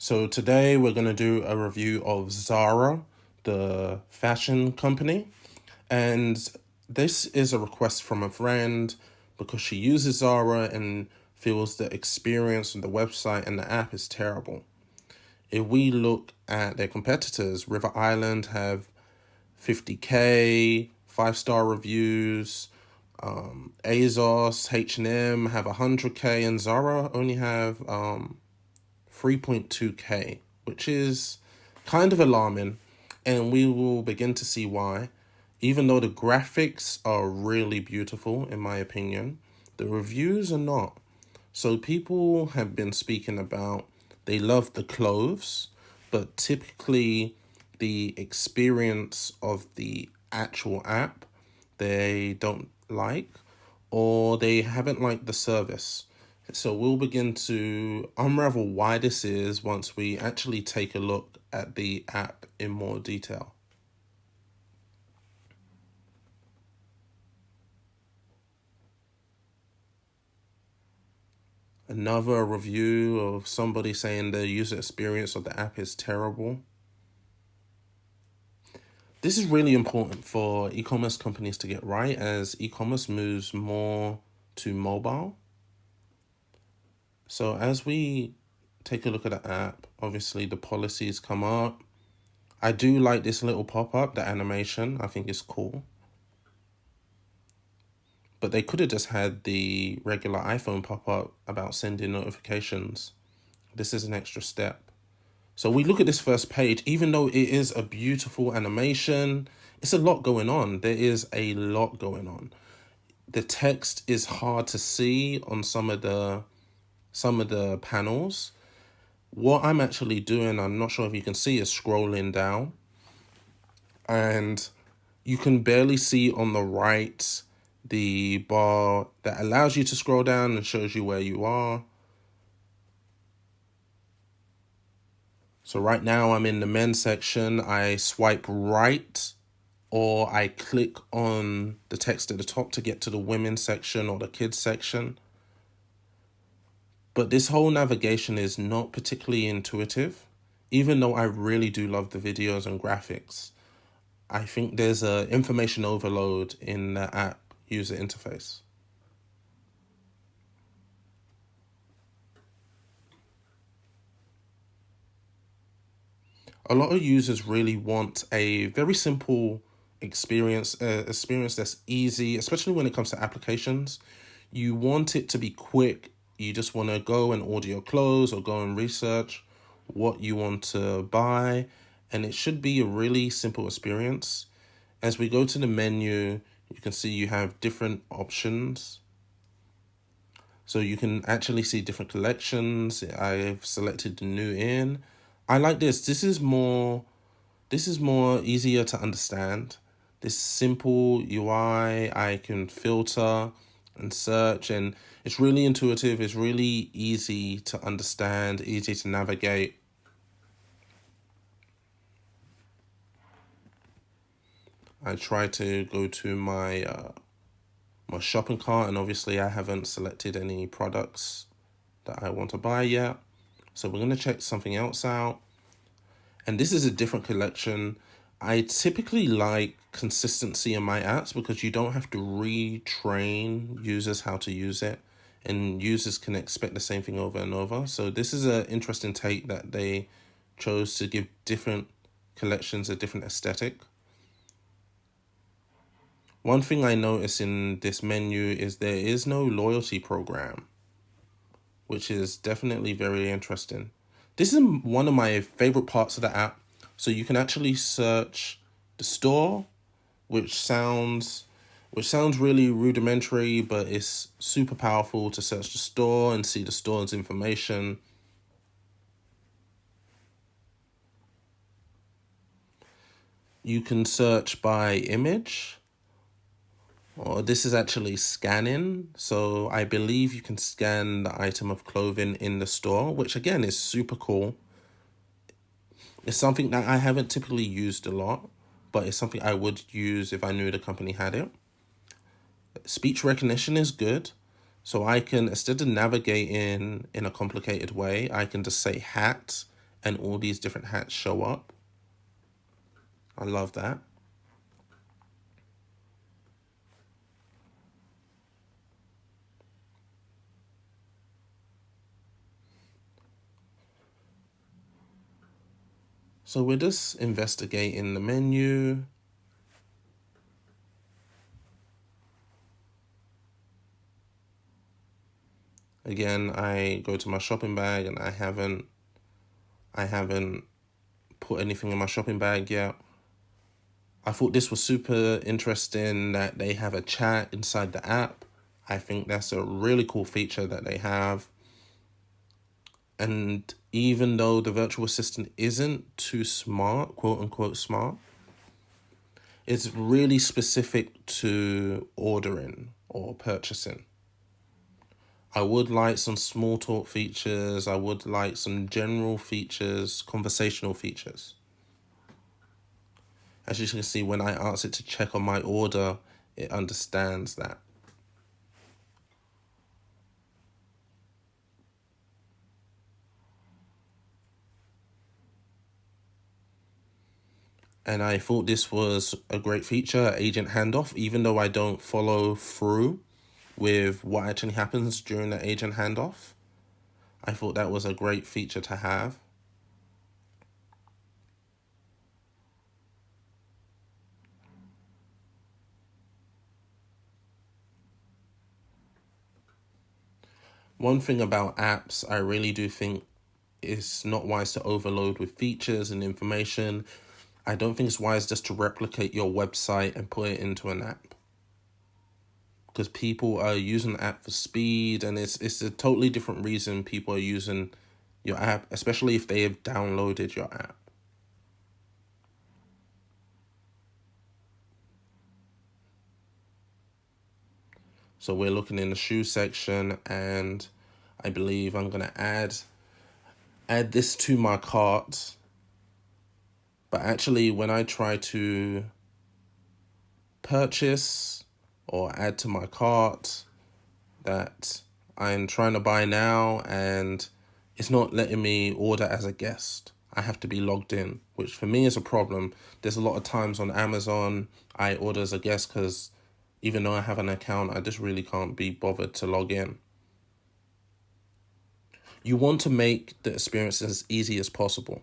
So today we're going to do a review of Zara, the fashion company. And this is a request from a friend because she uses Zara and feels the experience on the website and the app is terrible. If we look at their competitors, River Island have 50K, 5-star reviews. ASOS, H&M have 100K, and Zara only have 3.2K, which is kind of alarming, and we will begin to see why. Even though the graphics are really beautiful, in my opinion, the reviews are not. So people have been speaking about they love the clothes, but typically the experience of the actual app they don't like, or they haven't liked the service. So we'll begin to unravel why this is once we actually take a look at the app in more detail. Another review of somebody saying the user experience of the app is terrible. This is really important for e-commerce companies to get right as e-commerce moves more to mobile. So as we take a look at the app, obviously the policies come up. I do like this little pop-up, the animation, I think it's cool. But they could have just had the regular iPhone pop-up about sending notifications. This is an extra step. So we look at this first page, even though it is a beautiful animation, it's a lot going on. There is a lot going on. The text is hard to see on some of the panels. What I'm actually doing, I'm not sure if you can see, is scrolling down. And you can barely see on the right the bar that allows you to scroll down and shows you where you are. So right now I'm in the men's section. I swipe right or I click on the text at the top to get to the women's section or the kids section. But this whole navigation is not particularly intuitive, even though I really do love the videos and graphics. I think there's a information overload in the app user interface. A lot of users really want a very simple experience that's easy, especially when it comes to applications. You want it to be quick. You just want to go and order your clothes or go and research what you want to buy, and it should be a really simple experience. As we go to the menu, you can see you have different options. So you can actually see different collections. I've selected the new in. I like this. This is more easier to understand. This simple UI, I can filter and search, and it's really intuitive. It's really easy to understand, easy to navigate. I try to go to my shopping cart, and obviously I haven't selected any products that I want to buy yet. So we're going to check something else out. And this is a different collection. I typically like consistency in my apps because you don't have to retrain users how to use it, and users can expect the same thing over and over. So this is an interesting take that they chose to give different collections a different aesthetic. One thing I notice in this menu is there is no loyalty program, which is definitely very interesting. This is one of my favorite parts of the app. So you can actually search the store, which sounds really rudimentary, but it's super powerful to search the store and see the store's information. You can search by image. Or this is actually scanning. So I believe you can scan the item of clothing in the store, which again is super cool. It's something that I haven't typically used a lot, but it's something I would use if I knew the company had it. Speech recognition is good. So I can, instead of navigating in a complicated way, I can just say hat and all these different hats show up. I love that. So we're just investigating the menu. Again, I go to my shopping bag and I haven't put anything in my shopping bag yet. I thought this was super interesting that they have a chat inside the app. I think that's a really cool feature that they have. And even though the virtual assistant isn't too smart, quote unquote smart, it's really specific to ordering or purchasing. I would like some small talk features. I would like some general features, conversational features. As you can see, when I ask it to check on my order, it understands that. And I thought this was a great feature, agent handoff, even though I don't follow through with what actually happens during the agent handoff. I thought that was a great feature to have. One thing about apps, I really do think it's not wise to overload with features and information. I don't think it's wise just to replicate your website and put it into an app, because people are using the app for speed, and it's a totally different reason people are using your app, especially if they have downloaded your app. So we're looking in the shoe section, and I believe I'm gonna add this to my cart. But actually, when I try to purchase or add to my cart that I'm trying to buy now, and it's not letting me order as a guest. I have to be logged in, which for me is a problem. There's a lot of times on Amazon I order as a guest because even though I have an account, I just really can't be bothered to log in. You want to make the experience as easy as possible.